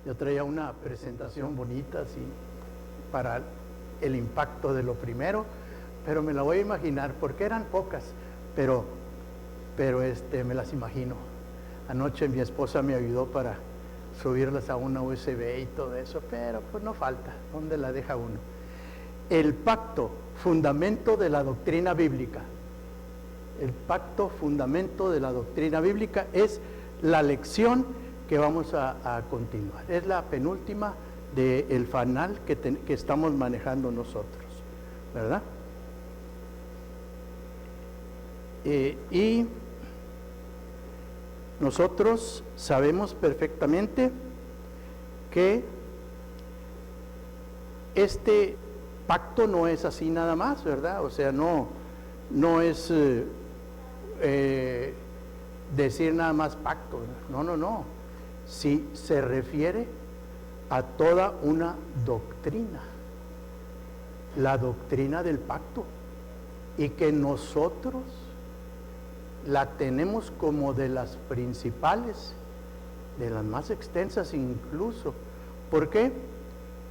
Yo traía una presentación bonita así para el impacto de lo primero, pero me la voy a imaginar porque eran pocas, pero me las imagino. Anoche mi esposa me ayudó para subirlas a una USB y todo eso, pero pues no falta, ¿dónde la deja uno? El pacto, fundamento de la doctrina bíblica. El pacto, fundamento de la doctrina bíblica, es la lección que vamos a continuar. Es la penúltima del fanal que estamos manejando nosotros, ¿verdad? Y nosotros sabemos perfectamente que este pacto no es así nada más, ¿verdad? O sea, no es decir nada más pacto, no. Sí se refiere a toda una doctrina, la doctrina del pacto, y que nosotros la tenemos como de las principales, de las más extensas incluso. ¿Por qué?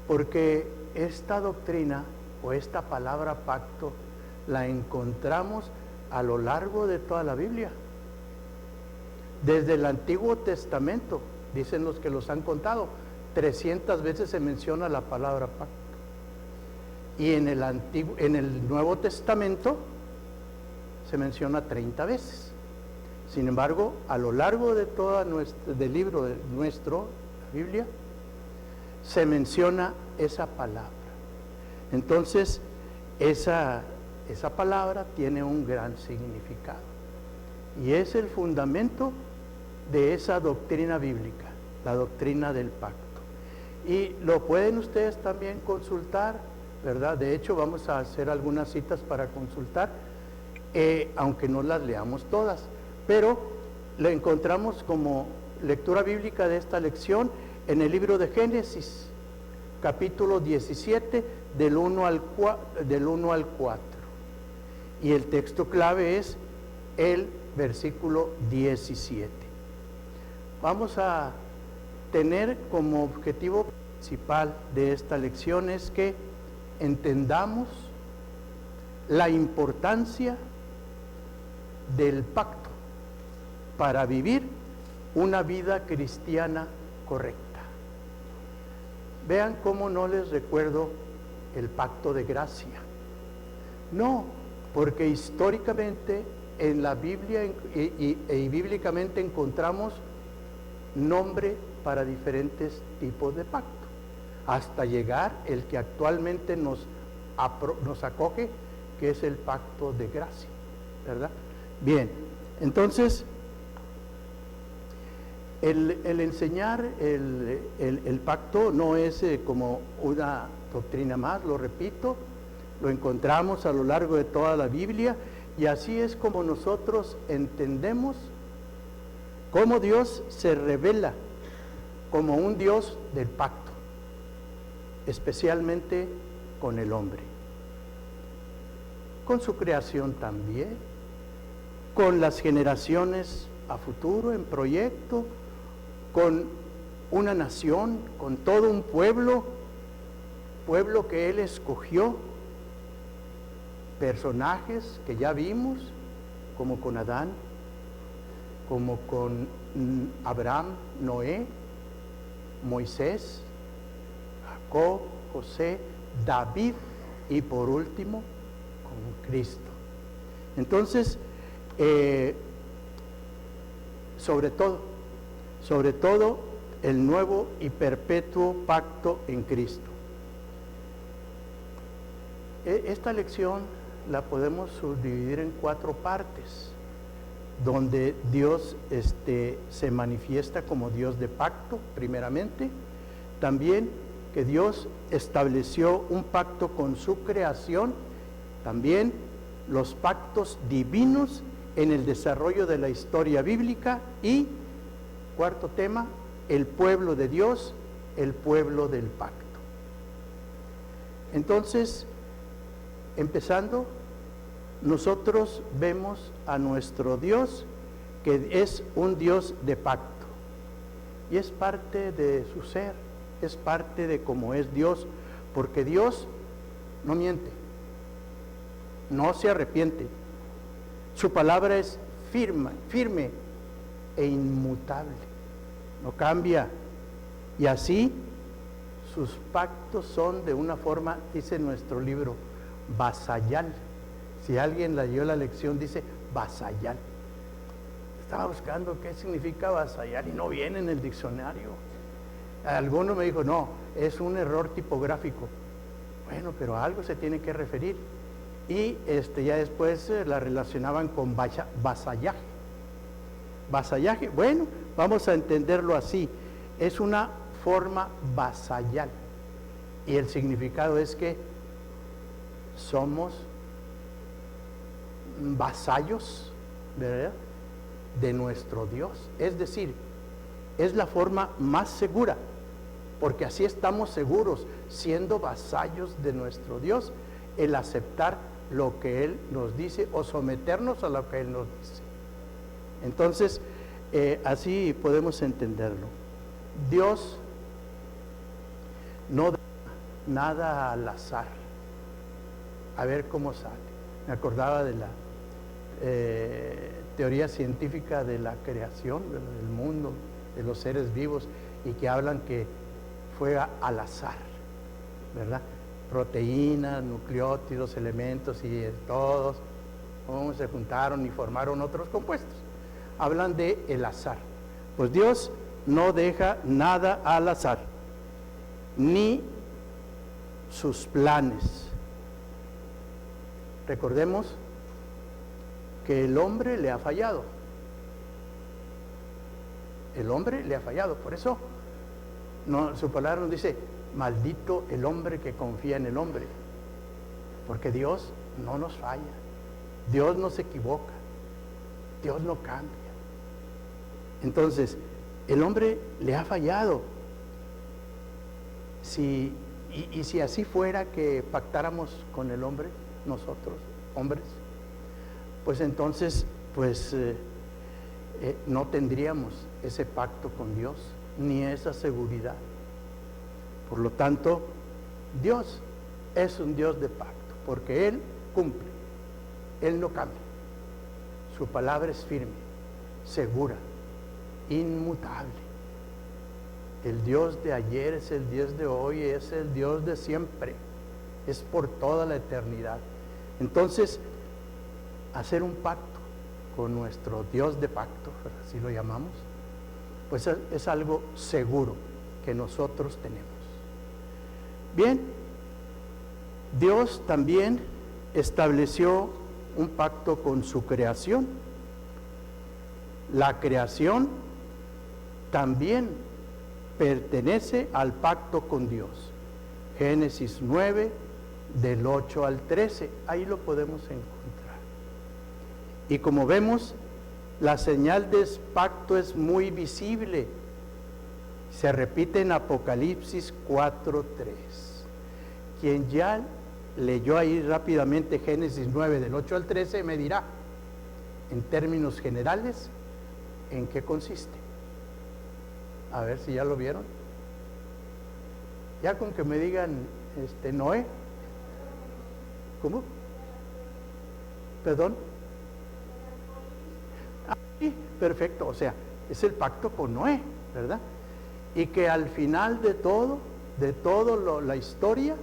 Porque esta doctrina o esta palabra pacto la encontramos a lo largo de toda la Biblia. Desde el Antiguo Testamento, dicen los que los han contado, 300 veces se menciona la palabra pacto. Y en el Nuevo Testamento se menciona 30 veces. Sin embargo, a lo largo de todo del libro de nuestro, la Biblia, se menciona esa palabra. Entonces, esa palabra tiene un gran significado. Y es el fundamento de esa doctrina bíblica, la doctrina del pacto. Y lo pueden ustedes también consultar, ¿verdad? De hecho, vamos a hacer algunas citas para consultar, aunque no las leamos todas, pero lo encontramos como lectura bíblica de esta lección en el libro de Génesis, capítulo 17, del 1 al 4. Y el texto clave es el versículo 17. Vamos a tener como objetivo principal de esta lección es que entendamos la importancia del pacto para vivir una vida cristiana correcta. Vean cómo no les recuerdo el pacto de gracia. No, porque históricamente en la Biblia y bíblicamente encontramos nombre para diferentes tipos de pacto, hasta llegar el que actualmente nos acoge, que es el pacto de gracia, ¿verdad? Bien, entonces, el enseñar el pacto no es como una doctrina más, lo repito, lo encontramos a lo largo de toda la Biblia, y así es como nosotros entendemos cómo Dios se revela como un Dios del pacto, especialmente con el hombre, con su creación también, con las generaciones a futuro en proyecto, con una nación, con todo un pueblo que Él escogió, personajes que ya vimos, como con Adán, como con Abraham, Noé, Moisés, Jacob, José, David y por último con Cristo. Entonces, sobre todo el nuevo y perpetuo pacto en Cristo. Esta lección la podemos subdividir en 4 partes, donde Dios se manifiesta como Dios de pacto, primeramente, también que Dios estableció un pacto con su creación, también los pactos divinos en el desarrollo de la historia bíblica y, cuarto tema, el pueblo de Dios, el pueblo del pacto. Entonces, empezando, nosotros vemos a nuestro Dios, que es un Dios de pacto, y es parte de su ser. es parte de cómo es Dios, porque Dios no miente, no se arrepiente. Su palabra es firme e inmutable, no cambia. Y así sus pactos son de una forma, dice nuestro libro, vasallal. Si alguien leyó la lección, dice vasallal. Estaba buscando qué significa vasallar y no viene en el diccionario. Alguno me dijo, no, es un error tipográfico. Bueno, pero a algo se tiene que referir. Y ya después la relacionaban con vasallaje. Vasallaje, bueno, vamos a entenderlo así. Es una forma vasallal. Y el significado es que somos vasallos, ¿verdad?, de nuestro Dios. Es decir, es la forma más segura, porque así estamos seguros, siendo vasallos de nuestro Dios, el aceptar lo que Él nos dice o someternos a lo que Él nos dice. Entonces, así podemos entenderlo. Dios no da nada al azar, a ver cómo sale. Me acordaba de la teoría científica de la creación del mundo, de los seres vivos, y que hablan que fue al azar, ¿verdad? Proteínas, nucleótidos, elementos y todos cómo se juntaron y formaron otros compuestos. Hablan de el azar. Pues Dios no deja nada al azar, ni sus planes. Recordemos que el hombre le ha fallado. El hombre le ha fallado. Por eso su palabra nos dice, maldito el hombre que confía en el hombre. Porque Dios no nos falla. Dios no se equivoca. Dios no cambia. Entonces, el hombre le ha fallado. Si así fuera que pactáramos con el hombre, nosotros, hombres, pues entonces, no tendríamos ese pacto con Dios, ni esa seguridad. Por lo tanto, Dios es un Dios de pacto, porque Él cumple, Él no cambia. Su palabra es firme, segura, inmutable. El Dios de ayer es el Dios de hoy, es el Dios de siempre, es por toda la eternidad. Entonces, hacer un pacto con nuestro Dios de pacto, así lo llamamos, pues es algo seguro que nosotros tenemos. Bien, Dios también estableció un pacto con su creación. La creación también pertenece al pacto con Dios. Génesis 9, del 8 al 13, ahí lo podemos encontrar. Y como vemos, la señal de pacto es muy visible. Se repite en Apocalipsis 4:3. Quien ya leyó ahí rápidamente Génesis 9, del 8 al 13, me dirá, en términos generales, ¿en qué consiste? A ver si ya lo vieron. Ya con que me digan, Noé. ¿Cómo? ¿Perdón? Ah, sí, perfecto. O sea, es el pacto con Noé, ¿verdad? Y que al final de todo la historia,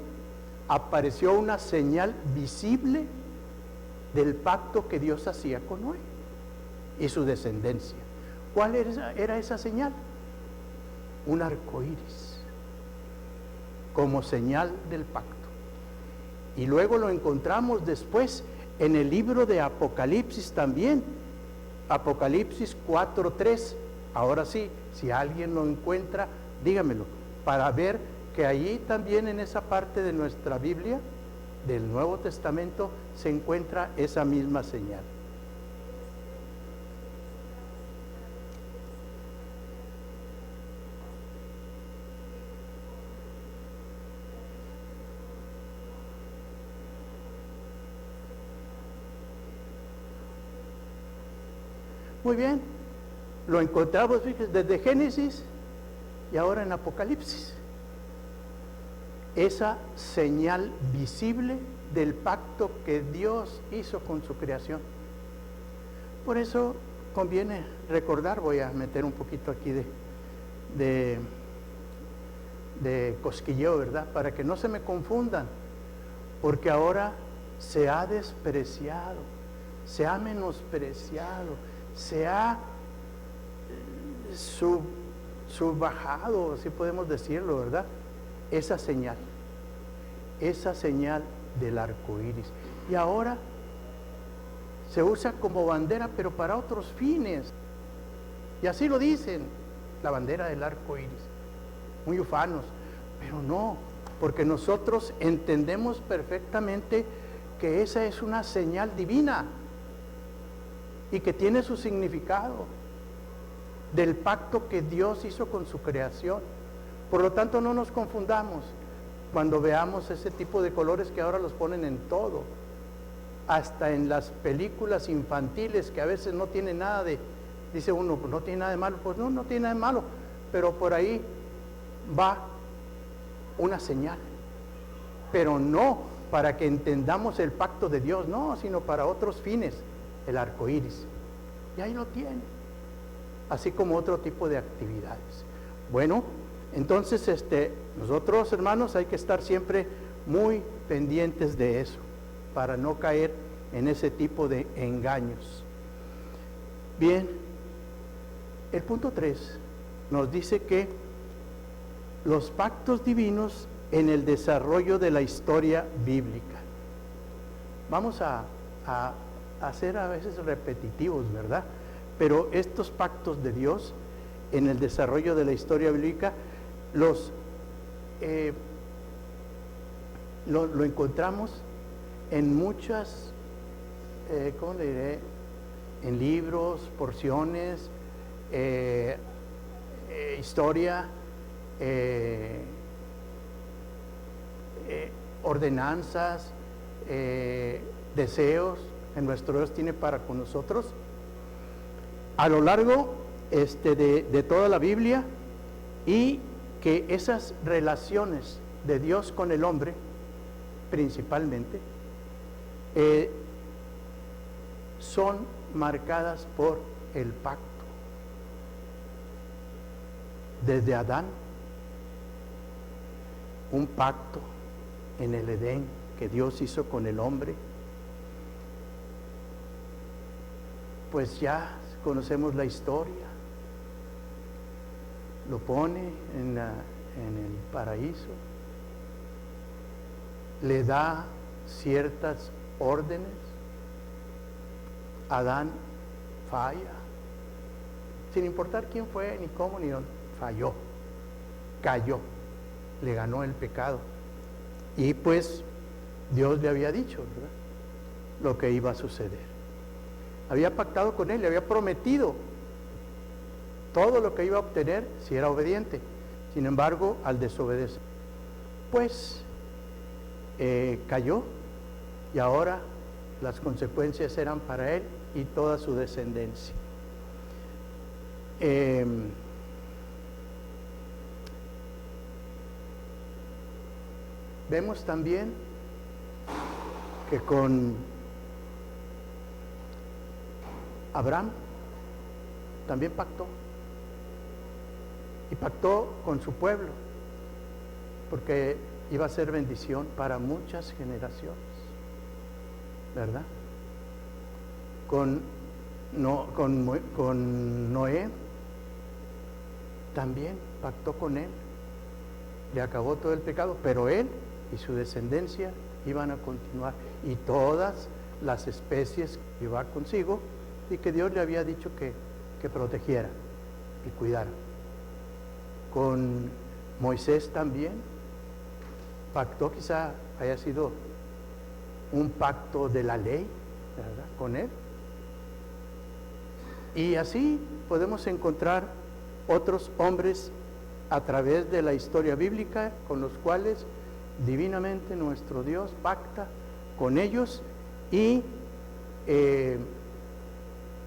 apareció una señal visible del pacto que Dios hacía con Noé y su descendencia. ¿Cuál era esa señal? Un arco iris, como señal del pacto. Y luego lo encontramos después en el libro de Apocalipsis también, Apocalipsis 4:3. Ahora sí, si alguien lo encuentra, dígamelo, para ver que allí también en esa parte de nuestra Biblia, del Nuevo Testamento, se encuentra esa misma señal. Muy bien, lo encontramos, fíjense, desde Génesis y ahora en Apocalipsis. esa señal visible del pacto que Dios hizo con su creación. Por eso conviene recordar, voy a meter un poquito aquí de cosquilleo, ¿verdad? Para que no se me confundan, porque ahora se ha despreciado, se ha menospreciado, se ha subbajado, así podemos decirlo, ¿verdad? Esa señal del arco iris. Y ahora se usa como bandera, pero para otros fines. Y así lo dicen, la bandera del arco iris. Muy ufanos, pero no, porque nosotros entendemos perfectamente que esa es una señal divina y que tiene su significado del pacto que Dios hizo con su creación. Por lo tanto, no nos confundamos cuando veamos ese tipo de colores que ahora los ponen en todo, hasta en las películas infantiles que a veces no tienen nada de, dice uno, pues no tiene nada de malo, pues no, no tiene nada de malo, pero por ahí va una señal, pero no para que entendamos el pacto de Dios, no, sino para otros fines, el arco iris. Y ahí lo tiene, así como otro tipo de actividades. Bueno, entonces nosotros, hermanos, hay que estar siempre muy pendientes de eso, para no caer en ese tipo de engaños. Bien, el punto 3 nos dice que los pactos divinos en el desarrollo de la historia bíblica. Vamos a ser a veces repetitivos, ¿verdad? Pero estos pactos de Dios en el desarrollo de la historia bíblica lo encontramos en muchas, ¿cómo le diré? En libros, porciones, historia, ordenanzas, deseos que nuestro Dios tiene para con nosotros. A lo largo de toda la Biblia, y que esas relaciones de Dios con el hombre, principalmente, son marcadas por el pacto. Desde Adán, un pacto en el Edén que Dios hizo con el hombre, pues ya conocemos la historia. Lo pone en el paraíso, le da ciertas órdenes. Adán falla, sin importar quién fue, ni cómo, ni dónde, falló, cayó, le ganó el pecado. Y pues Dios le había dicho, ¿verdad?, lo que iba a suceder. Había pactado con él, le había prometido todo lo que iba a obtener si era obediente. Sin embargo, al desobedecer, pues cayó, y ahora las consecuencias eran para él y toda su descendencia. Vemos también que con Abraham también pactó, y pactó con su pueblo, porque iba a ser bendición para muchas generaciones, ¿verdad? Con Noé también pactó con él, le acabó todo el pecado, pero él y su descendencia iban a continuar, y todas las especies que iba consigo y que Dios le había dicho que protegiera y cuidara. Con Moisés también pactó, quizá haya sido un pacto de la ley, ¿verdad?, con él. Y así podemos encontrar otros hombres a través de la historia bíblica con los cuales divinamente nuestro Dios pacta con ellos, y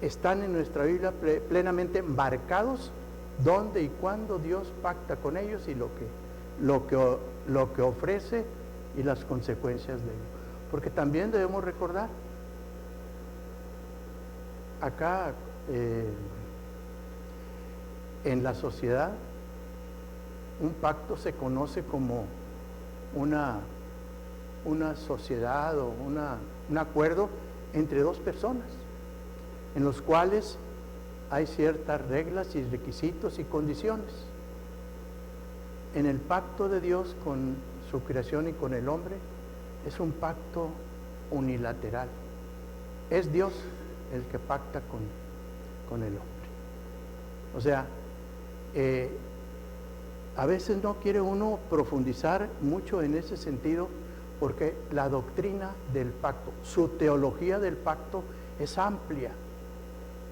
están en nuestra Biblia plenamente marcados dónde y cuándo Dios pacta con ellos y lo que lo que ofrece y las consecuencias de ello. Porque también debemos recordar, acá en la sociedad, un pacto se conoce como una sociedad o un acuerdo entre dos personas, en los cuales hay ciertas reglas y requisitos y condiciones. En el pacto de Dios con su creación y con el hombre, es un pacto unilateral. Es Dios el que pacta con el hombre. O sea, a veces no quiere uno profundizar mucho en ese sentido, porque la doctrina del pacto, su teología del pacto es amplia.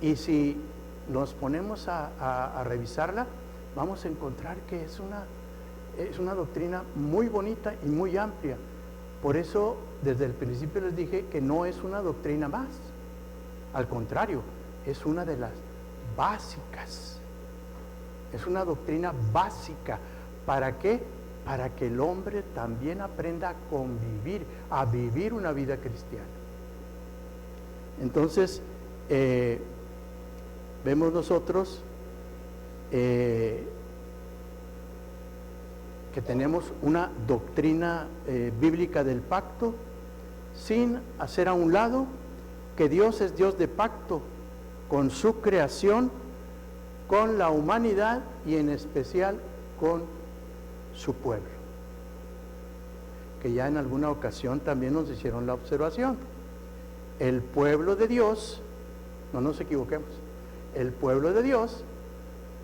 Y si nos ponemos a revisarla, vamos a encontrar que es una doctrina muy bonita y muy amplia. Por eso, desde el principio les dije que no es una doctrina más. Al contrario, es una de las básicas. Es una doctrina básica. ¿Para qué? Para que el hombre también aprenda a convivir, a vivir una vida cristiana. Entonces, vemos nosotros que tenemos una doctrina bíblica del pacto, sin hacer a un lado que Dios es Dios de pacto con su creación, con la humanidad y en especial con su pueblo. Que ya en alguna ocasión también nos hicieron la observación. El pueblo de Dios, no nos equivoquemos, el pueblo de Dios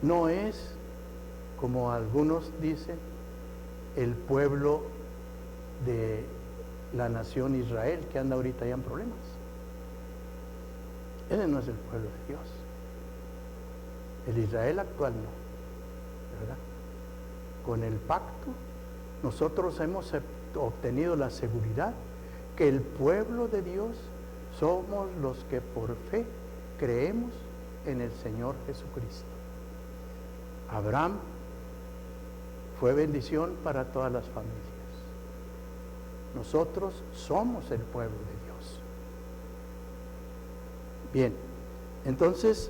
no es, como algunos dicen, el pueblo de la nación Israel, que anda ahorita ya en problemas. Ese no es el pueblo de Dios. El Israel actual no, ¿verdad? Con el pacto, nosotros hemos obtenido la seguridad que el pueblo de Dios somos los que por fe creemos en el Señor Jesucristo. Abraham fue bendición para todas las familias. Nosotros somos el pueblo de Dios. Bien, entonces,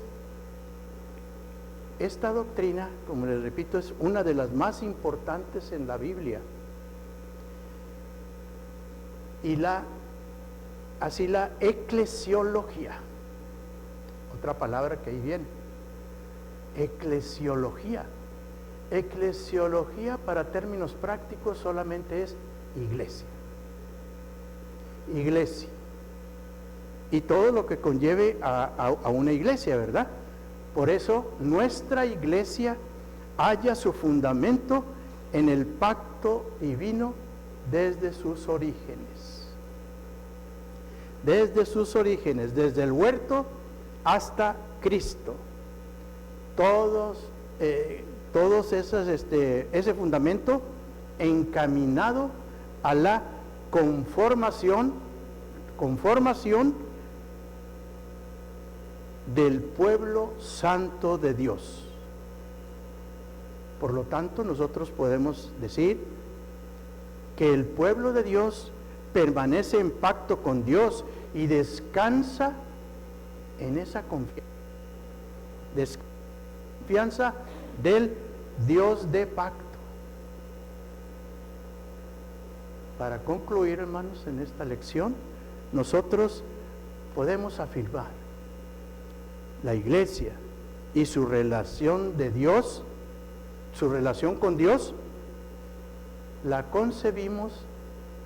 esta doctrina, como les repito, es una de las más importantes en la Biblia. Y así la eclesiología, otra palabra que ahí viene, eclesiología. Eclesiología, para términos prácticos, solamente es iglesia. Iglesia. Y todo lo que conlleve a una iglesia, ¿verdad? Por eso nuestra iglesia halla su fundamento en el pacto divino desde sus orígenes. Desde sus orígenes, desde el huerto hasta Cristo. Todos ese fundamento encaminado a la conformación del pueblo santo de Dios. Por lo tanto, nosotros podemos decir que el pueblo de Dios permanece en pacto con Dios y descansa en esa confianza del Dios de pacto. Para concluir, hermanos, en esta lección, nosotros podemos afirmar la iglesia y su relación de Dios, su relación con Dios, la concebimos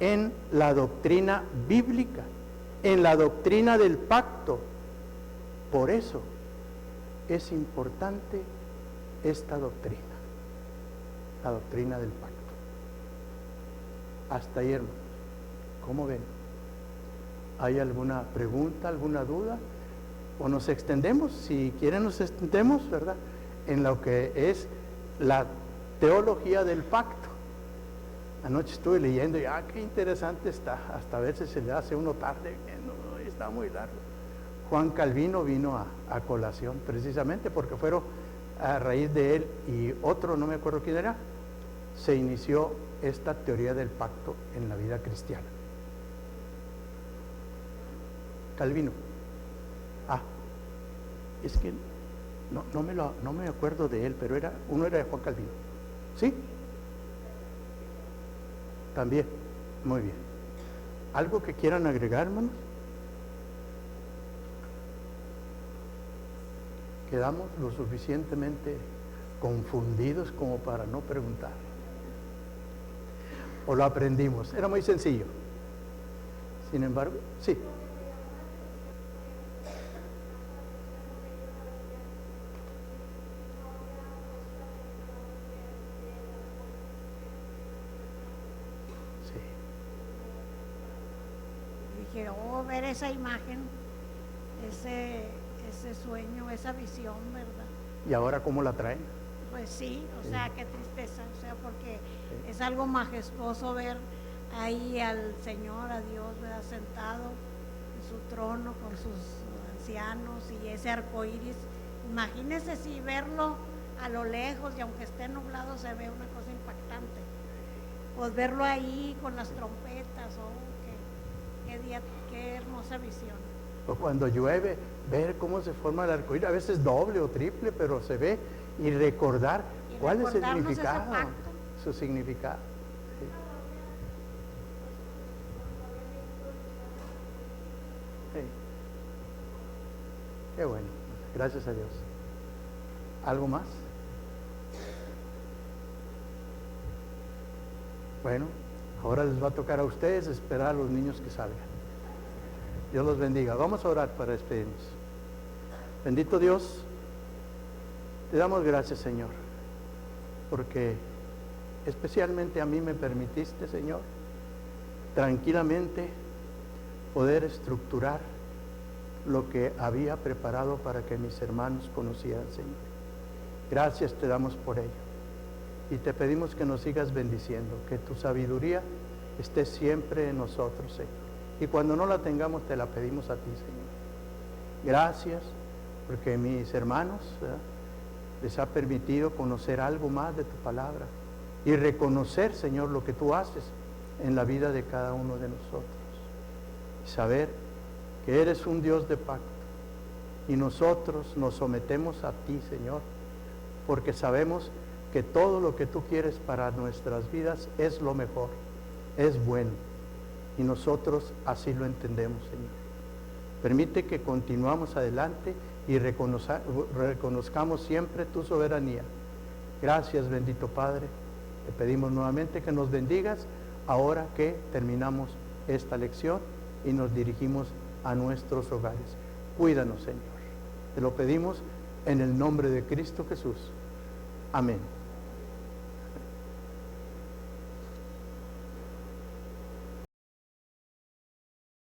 en la doctrina bíblica, en la doctrina del pacto. Por eso es importante esta doctrina, la doctrina del pacto. Hasta ahí, hermanos. ¿Cómo ven? ¿Hay alguna pregunta, alguna duda? ¿O nos extendemos? Si quieren nos extendemos, ¿verdad? En lo que es la teología del pacto. Anoche estuve leyendo y qué interesante está. Hasta a veces se le hace uno tarde, está muy largo. Juan Calvino vino a colación precisamente porque fueron a raíz de él y otro, no me acuerdo quién era, se inició esta teoría del pacto en la vida cristiana? Calvino. Es que no me acuerdo de él, pero uno era de Juan Calvino. ¿Sí? También. Muy bien. ¿Algo que quieran agregar, hermanos? Quedamos lo suficientemente confundidos como para no preguntar. ¿O lo aprendimos? Era muy sencillo. Sin embargo, sí. Dije, ver esa imagen, ese sueño, esa visión, ¿verdad? ¿Y ahora cómo la traen? Pues sí, o sea, qué tristeza, o sea, porque es algo majestuoso ver ahí al Señor, a Dios, ¿verdad? Sentado en su trono con sus ancianos y ese arco iris. Imagínense si verlo a lo lejos y aunque esté nublado se ve una cosa impactante. Pues verlo ahí con las trompetas, qué hermosa visión. O cuando llueve, ver cómo se forma el arcoíris, a veces doble o triple, pero se ve, y recordar cuál es el significado, su significado. Sí. Sí. Qué bueno, gracias a Dios. ¿Algo más? Bueno, ahora les va a tocar a ustedes esperar a los niños que salgan. Dios los bendiga. Vamos a orar para despedirnos. Bendito Dios, te damos gracias, Señor, porque especialmente a mí me permitiste, Señor, tranquilamente poder estructurar lo que había preparado para que mis hermanos conocieran, Señor. Gracias te damos por ello. Y te pedimos que nos sigas bendiciendo, que tu sabiduría esté siempre en nosotros, Señor. Y cuando no la tengamos, te la pedimos a ti, Señor. Gracias, porque mis hermanos les ha permitido conocer algo más de tu palabra y reconocer, Señor, lo que tú haces en la vida de cada uno de nosotros. Y saber que eres un Dios de pacto. Y nosotros nos sometemos a ti, Señor, porque sabemos que todo lo que tú quieres para nuestras vidas es lo mejor, es bueno. Y nosotros así lo entendemos, Señor. Permite que continuamos adelante y reconozcamos siempre tu soberanía. Gracias, bendito Padre. Te pedimos nuevamente que nos bendigas ahora que terminamos esta lección y nos dirigimos a nuestros hogares. Cuídanos, Señor. Te lo pedimos en el nombre de Cristo Jesús. Amén.